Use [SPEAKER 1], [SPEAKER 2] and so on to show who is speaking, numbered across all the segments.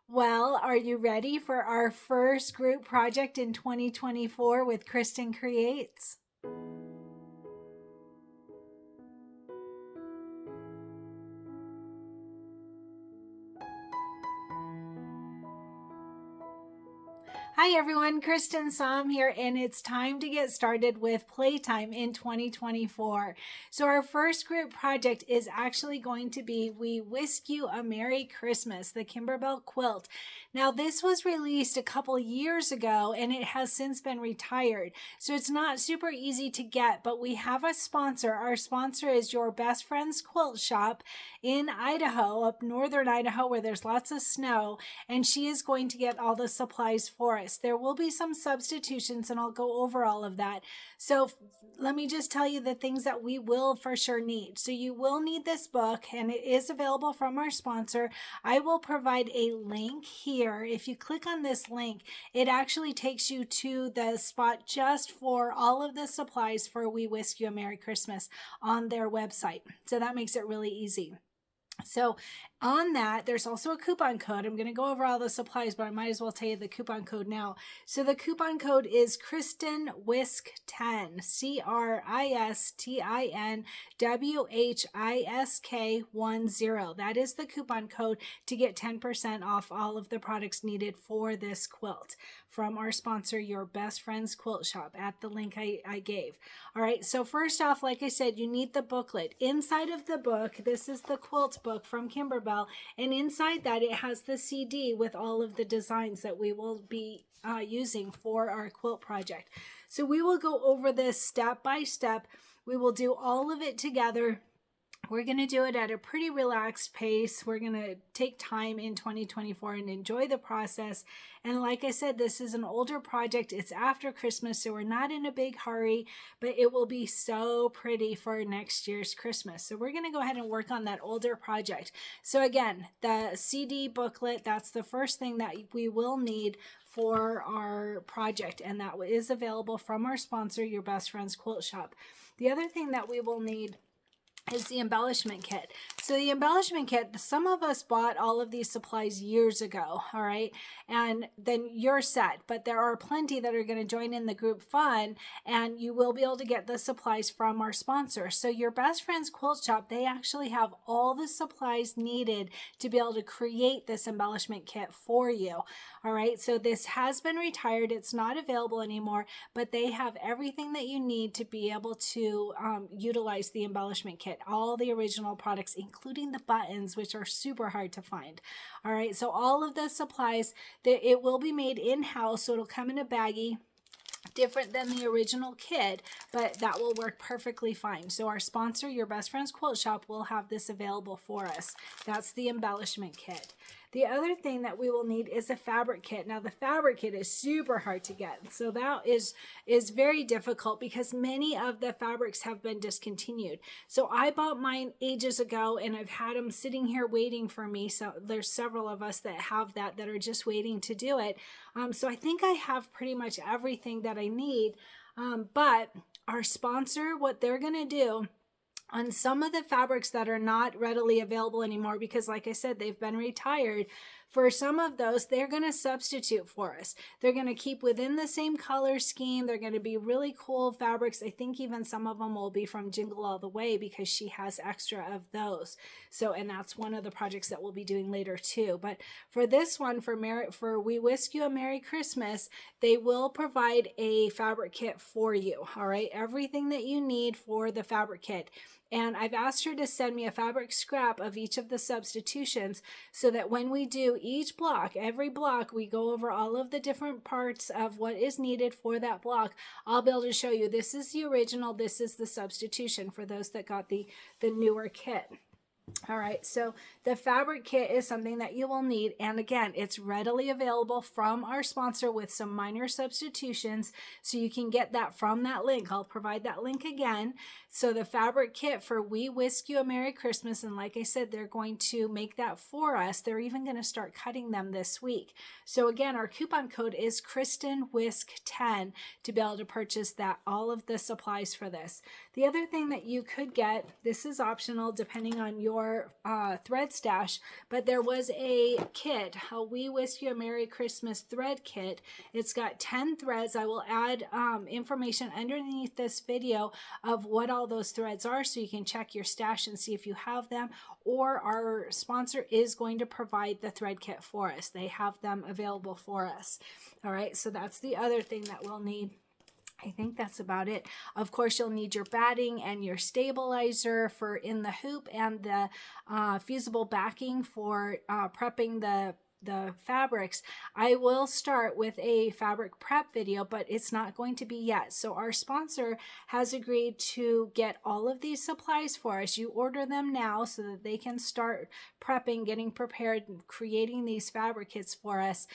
[SPEAKER 1] Well, are you ready for our first group project in 2024 with Cristin Creates? Hi everyone, Cristin Som here, and it's time to get started with Playtime in 2024. So our first group project is actually going to be We Whisk You a Merry Christmas, the Kimberbell quilt. Now this was released a couple years ago and it has since been retired. So it's not super easy to get, but we have a sponsor. Our sponsor is Your Best Friend's Quilt Shop in Idaho, up northern Idaho where there's lots of snow, and she is going to get all the supplies for us. There will be some substitutions and I'll go over all of that. So let me just tell you the things that we will for sure need. So you will need this book and it is available from our sponsor. I will provide a link here. If you click on this link, it actually takes you to the spot just for all of the supplies for We Whisk You a Merry Christmas on their website. So that makes it really easy. So on that, there's also a coupon code. I'm going to go over all the supplies, but I might as well tell you the coupon code now. So the coupon code is Cristin Whisk 10, CRISTINWHISK 10. That is the coupon code to get 10% off all of the products needed for this quilt from our sponsor, Your Best Friend's Quilt Shop, at the link I gave. All right, so first off, like I said, you need the booklet. Inside of the book, this is the quilt book from Kimberbell, and inside that it has the CD with all of the designs that we will be using for our quilt project. So we will go over this step by step. We will do all of it together. We're going to do it at a pretty relaxed pace. We're going to take time in 2024 and enjoy the process. And like I said, this is an older project. It's after Christmas, so we're not in a big hurry, but it will be so pretty for next year's Christmas. So we're going to go ahead and work on that older project. So again, the CD booklet, that's the first thing that we will need for our project, and that is available from our sponsor, Your Best Friend's Quilt Shop. The other thing that we will need is the embellishment kit. So the embellishment kit, some of us bought all of these supplies years ago, all right? And then you're set, but there are plenty that are going to join in the group fun, and you will be able to get the supplies from our sponsor. So Your Best Friend's Quilt Shop, they actually have all the supplies needed to be able to create this embellishment kit for you, all right? So this has been retired. It's not available anymore, but they have everything that you need to be able to utilize the embellishment kit. All the original products, including the buttons, which are super hard to find. All right, so all of the supplies, it will be made in-house, so it'll come in a baggie, different than the original kit, but that will work perfectly fine. So our sponsor, Your Best Friend's Quilt Shop, will have this available for us. That's the embellishment kit. The other thing that we will need is a fabric kit. Now the fabric kit is super hard to get. So that is very difficult because many of the fabrics have been discontinued. So I bought mine ages ago and I've had them sitting here waiting for me. So there's several of us that have that are just waiting to do it. So I think I have pretty much everything that I need. But our sponsor, what they're going to do on some of the fabrics that are not readily available anymore, because like I said, they've been retired, for some of those, they're going to substitute for us. They're going to keep within the same color scheme. They're going to be really cool fabrics. I think even some of them will be from Jingle All the Way because she has extra of those. So, and that's one of the projects that we'll be doing later too. But for this one, for We Whisk You a Merry Christmas, they will provide a fabric kit for you. All right, everything that you need for the fabric kit. And I've asked her to send me a fabric scrap of each of the substitutions so that when we do each block, every block, we go over all of the different parts of what is needed for that block. I'll be able to show you this is the original, this is the substitution for those that got the newer kit. All right, so the fabric kit is something that you will need. And again, it's readily available from our sponsor with some minor substitutions. So you can get that from that link. I'll provide that link again. So the fabric kit for We Whisk You a Merry Christmas. And like I said, they're going to make that for us. They're even going to start cutting them this week. So again, our coupon code is Cristin Whisk 10 to be able to purchase that, all of the supplies for this. The other thing that you could get, this is optional depending on your your thread stash, but there was a kit, a We Whisk You a Merry Christmas thread kit. It's got 10 threads. I will add information underneath this video of what all those threads are, so you can check your stash and see if you have them, or our sponsor is going to provide the thread kit for us. They have them available for us. All right, so that's the other thing that we'll need. I think that's about it. Of course, you'll need your batting and your stabilizer for in the hoop, and the fusible backing for prepping the fabrics. I will start with a fabric prep video, but it's not going to be yet. So our sponsor has agreed to get all of these supplies for us. You order them now so that they can start prepping, getting prepared, creating these fabric kits for us.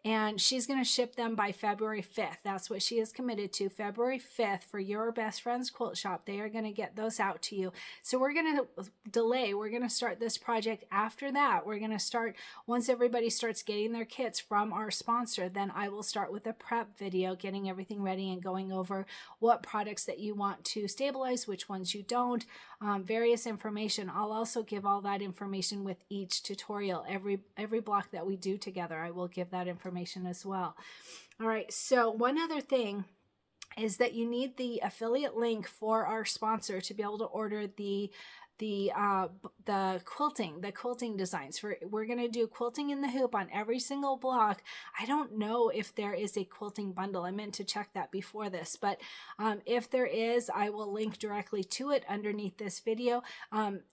[SPEAKER 1] And she's going to ship them by February 5th. That's what she is committed to. February 5th for Your Best Friend's Quilt Shop. They are going to get those out to you. So we're going to delay. We're going to start this project after that. We're going to start, once everybody starts getting their kits from our sponsor, then I will start with a prep video, getting everything ready and going over what products that you want to stabilize, which ones you don't, various information. I'll also give all that information with each tutorial. Every block that we do together, I will give that information as well. All right, so one other thing is that you need the affiliate link for our sponsor to be able to order the quilting designs. We're going to do quilting in the hoop on every single block. I don't know if there is a quilting bundle. I meant to check that before this, but if there is, I will link directly to it underneath this video.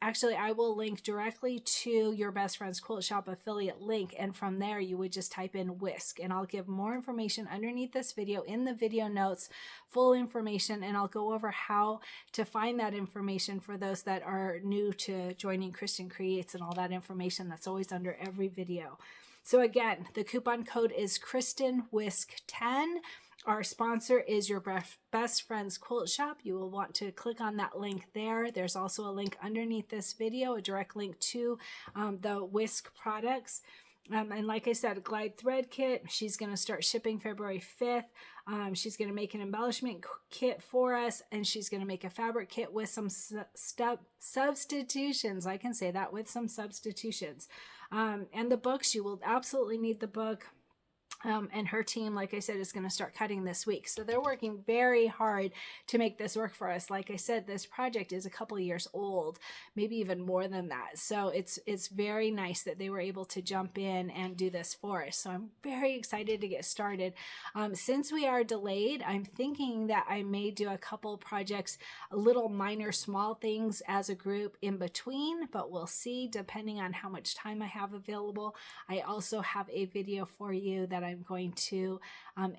[SPEAKER 1] Actually, I will link directly to Your Best Friend's Quilt Shop affiliate link, and from there you would just type in Whisk, and I'll give more information underneath this video in the video notes, full information, and I'll go over how to find that information for those that are new to joining Cristin Creates, and all that information that's always under every video. So again, the coupon code is CristinWhisk10. Our sponsor is Your Best Friend's Quilt Shop. You will want to click on that link there. There's also a link underneath this video, a direct link to the Whisk products. And like I said, a glide thread kit. She's going to start shipping February 5th. She's going to make an embellishment kit for us, and she's going to make a fabric kit with some substitutions. I can say that, with some substitutions. And the books, you will absolutely need the book. And her team, like I said, is going to start cutting this week. So they're working very hard to make this work for us. Like I said, this project is a couple of years old, maybe even more than that. So it's very nice that they were able to jump in and do this for us. So I'm very excited to get started. Since we are delayed, I'm thinking that I may do a couple projects, little minor small things as a group in between, but we'll see depending on how much time I have available. I also have a video for you that I'm going to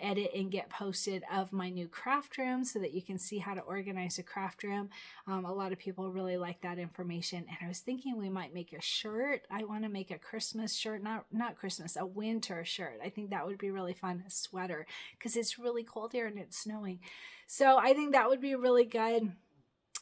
[SPEAKER 1] edit and get posted of my new craft room, so that you can see how to organize a craft room. A lot of people really like that information, and I was thinking we might make a shirt. I want to make a Christmas shirt, not Christmas, a winter shirt. I think that would be really fun. A sweater, because it's really cold here and it's snowing. So I think that would be really good.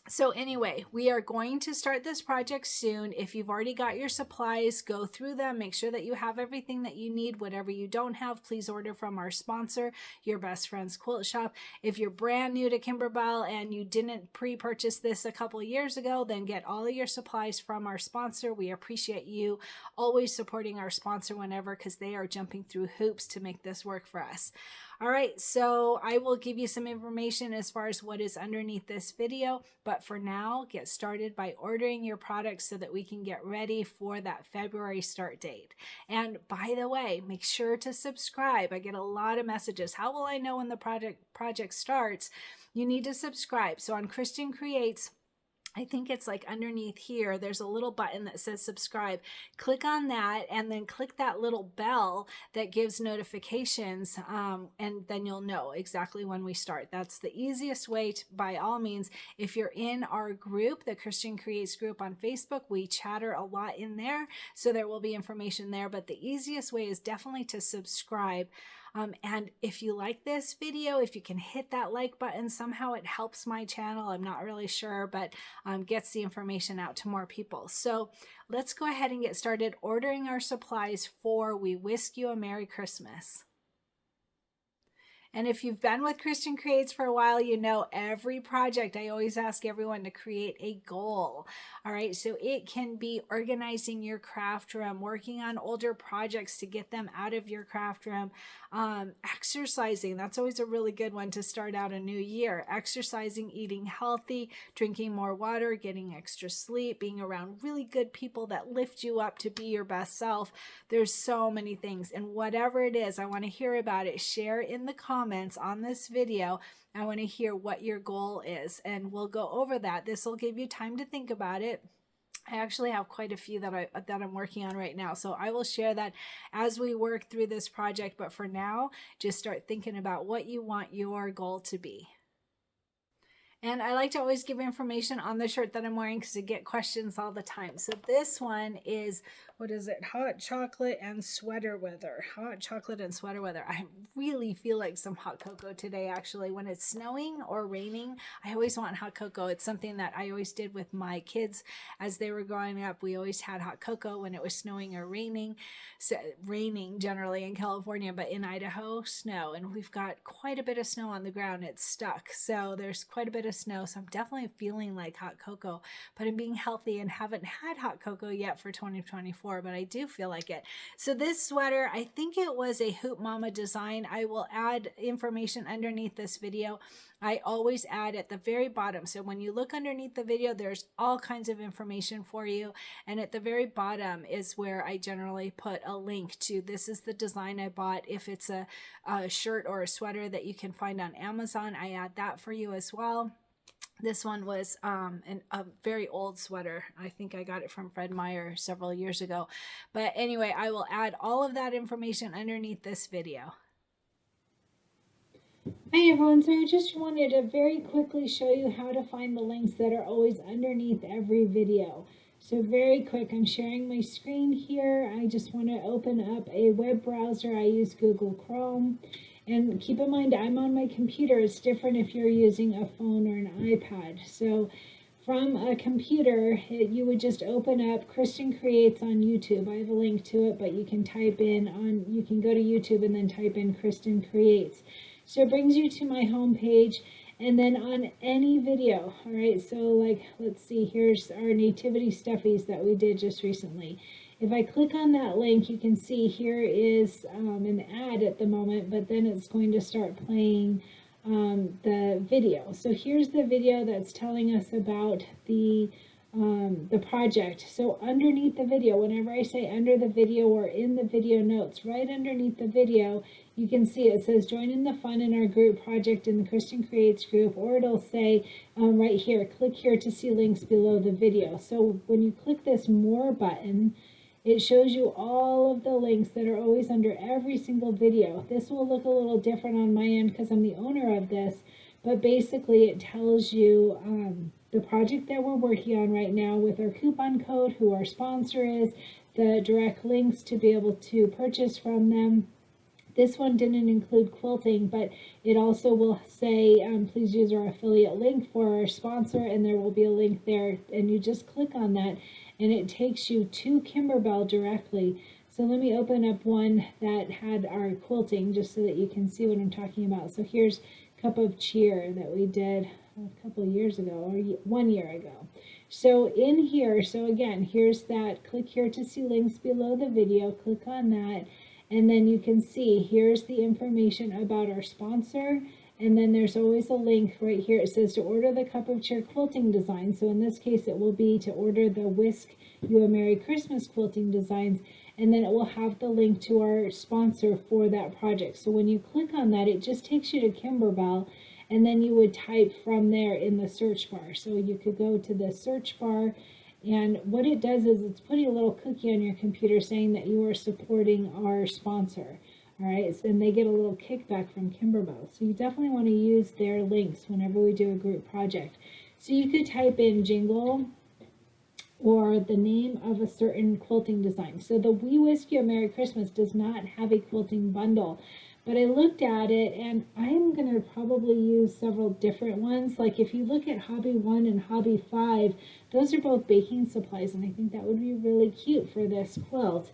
[SPEAKER 1] So anyway, we are going to start this project soon. If you've already got your supplies, go through them. Make sure that you have everything that you need. Whatever you don't have, please order from our sponsor, Your Best Friend's Quilt Shop. If you're brand new to Kimberbell and you didn't pre-purchase this a couple of years ago, then get all of your supplies from our sponsor. We appreciate you always supporting our sponsor whenever, because they are jumping through hoops to make this work for us. All right, so I will give you some information as far as what is underneath this video, but for now, get started by ordering your products so that we can get ready for that February start date. And by the way, make sure to subscribe. I get a lot of messages. How will I know when the project starts? You need to subscribe. So on Cristin Creates, I think it's like underneath here, there's a little button that says subscribe. Click on that, and then click that little bell that gives notifications, and then you'll know exactly when we start. That's the easiest way to, by all means. If you're in our group, the Cristin Creates group on Facebook, we chatter a lot in there, so there will be information there, but the easiest way is definitely to subscribe. And if you like this video, if you can hit that like button, somehow it helps my channel. I'm not really sure, but gets the information out to more people. So let's go ahead and get started ordering our supplies for We Whisk You a Merry Christmas. And if you've been with Cristin Creates for a while, you know every project, I always ask everyone to create a goal. All right, so it can be organizing your craft room, working on older projects to get them out of your craft room, exercising. That's always a really good one to start out a new year. Exercising, eating healthy, drinking more water, getting extra sleep, being around really good people that lift you up to be your best self. There's so many things, and whatever it is, I want to hear about it. Share in the comments on this video. I want to hear what your goal is, and we'll go over that. This will give you time to think about it. I actually have quite a few that I'm working on right now, so I will share that as we work through this project. But for now, just start thinking about what you want your goal to be. And I like to always give information on the shirt that I'm wearing because I get questions all the time. So this one is, what is it? Hot chocolate and sweater weather. Hot chocolate and sweater weather. I really feel like some hot cocoa today, actually. When it's snowing or raining, I always want hot cocoa. It's something that I always did with my kids as they were growing up. We always had hot cocoa when it was snowing or raining. So, raining generally in California, but in Idaho, snow. And we've got quite a bit of snow on the ground. It's stuck. So there's quite a bit of snow, so I'm definitely feeling like hot cocoa, but I'm being healthy and haven't had hot cocoa yet for 2024, but I do feel like it. So this sweater, I think it was a Hoop Mama design. I will add information underneath this video. I always add at the very bottom. So when you look underneath the video, there's all kinds of information for you. And at the very bottom is where I generally put a link to, this is the design I bought. If it's a shirt or a sweater that you can find on Amazon, I add that for you as well. This one was a very old sweater. I think I got it from Fred Meyer several years ago. But anyway, I will add all of that information underneath this video. Hi everyone, so I just wanted to very quickly show you how to find the links that are always underneath every video. So very quick, I'm sharing my screen here. I just want to open up a web browser. I use Google Chrome. And keep in mind, I'm on my computer. It's different if you're using a phone or an iPad. So from a computer, you would just open up Cristin Creates on YouTube. I have a link to it, but you can type in on, you can go to YouTube and then type in Cristin Creates. So it brings you to my home page, and then on any video, all right, so like, let's see, here's our nativity stuffies that we did just recently. If I click on that link, you can see here is an ad at the moment, but then it's going to start playing the video. So here's the video that's telling us about the project. So underneath the video, whenever I say under the video or in the video notes, right underneath the video, you can see it says join in the fun in our group project in the Cristin Creates group, or it'll say right here, click here to see links below the video. So when you click this more button, it shows you all of the links that are always under every single video. This will look a little different on my end because I'm the owner of this, but basically it tells you the project that we're working on right now with our coupon code, who our sponsor is, the direct links to be able to purchase from them. This one didn't include quilting, but it also will say, please use our affiliate link for our sponsor, and there will be a link there, and you just click on that, and it takes you to Kimberbell directly. So let me open up one that had our quilting, just so that you can see what I'm talking about. So here's Cup of Cheer that we did a couple of years ago, or 1 year ago. So in here, so again, here's that, click here to see links below the video, click on that, and then you can see here's the information about our sponsor, and then there's always a link right here. It says to order the Cup of Cheer quilting design. So in this case, it will be to order the Whisk You a Merry Christmas quilting designs, and then it will have the link to our sponsor for that project. So when you click on that, it just takes you to Kimberbell, and then you would type from there in the search bar. So you could go to the search bar, and what it does is it's putting a little cookie on your computer saying that you are supporting our sponsor. All right, and they get a little kickback from Kimberbell. So you definitely want to use their links whenever we do a group project. So you could type in jingle or the name of a certain quilting design. So the We Whisk You a Merry Christmas does not have a quilting bundle, but I looked at it, and I'm going to probably use several different ones. Like if you look at Hobby 1 and Hobby 5, those are both baking supplies, and I think that would be really cute for this quilt.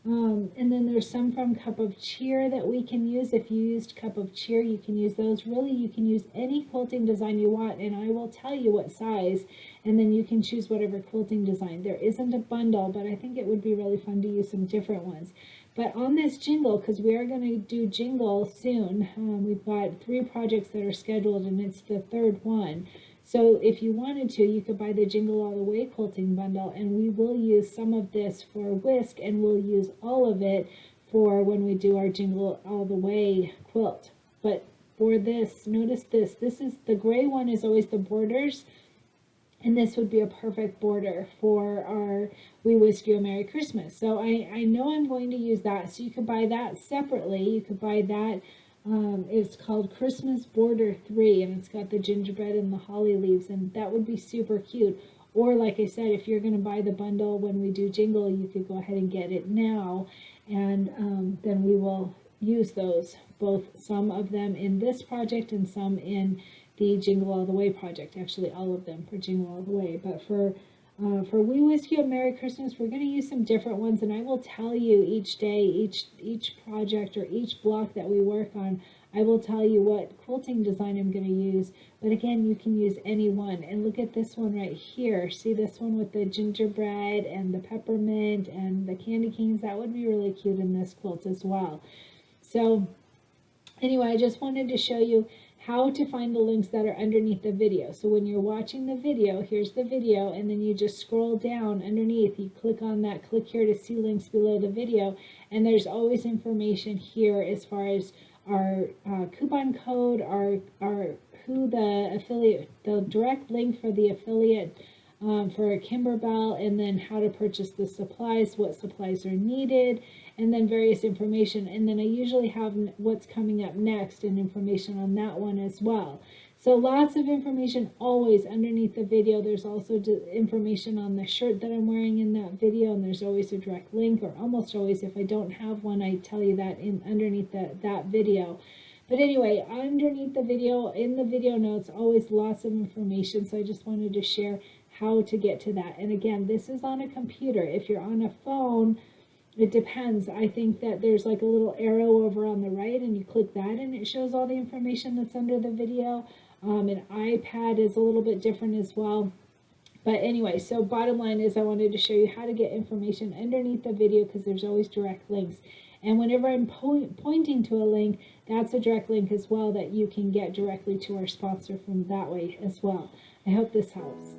[SPEAKER 1] And then there's some from Cup of Cheer that we can use. If you used Cup of Cheer, you can use those. Really, you can use any quilting design you want, and I will tell you what size, and then you can choose whatever quilting design. There isn't a bundle, but I think it would be really fun to use some different ones. But on this jingle, because we are going to do jingle soon, we've got 3 projects that are scheduled, and it's the 3rd one. So if you wanted to, you could buy the Jingle All the Way quilting bundle, and we will use some of this for Whisk, and we'll use all of it for when we do our Jingle All the Way quilt. But for this, notice this. This is the gray one is always the borders, and this would be a perfect border for our We Whisk You a Merry Christmas. So I know I'm going to use that. So you could buy that separately. You could buy that. It's called Christmas Border 3, and it's got the gingerbread and the holly leaves, and that would be super cute. Or like I said, if you're going to buy the bundle when we do jingle, you could go ahead and get it now, and then we will use those, both some of them in this project and some in the Jingle All the Way project. Actually, all of them for Jingle All the Way. But for We Whisk You a Merry Christmas, we're going to use some different ones, and I will tell you each day, each project or each block that we work on, I will tell you what quilting design I'm going to use. But again, you can use any one. And look at this one right here. See this one with the gingerbread and the peppermint and the candy canes? That would be really cute in this quilt as well. So anyway, I just wanted to show you how to find the links that are underneath the video. So when you're watching the video, here's the video, and then you just scroll down underneath. You click on that, click here to see links below the video, and there's always information here as far as our coupon code, our who the affiliate, the direct link for the affiliate for Kimberbell, and then how to purchase the supplies, what supplies are needed, and then various information. And then I usually have what's coming up next and information on that one as well. So lots of information always underneath the video. There's also information on the shirt that I'm wearing in that video, and there's always a direct link, or almost always. If I don't have one, I tell you that underneath that video. But anyway, underneath the video, in the video notes, always lots of information. So I just wanted to share how to get to that. And again, this is on a computer. If you're on a phone, it depends. I think that there's like a little arrow over on the right, and you click that and it shows all the information that's under the video. An iPad is a little bit different as well. But anyway, so bottom line is I wanted to show you how to get information underneath the video, because there's always direct links. And whenever I'm pointing to a link, that's a direct link as well that you can get directly to our sponsor from that way as well. I hope this helps.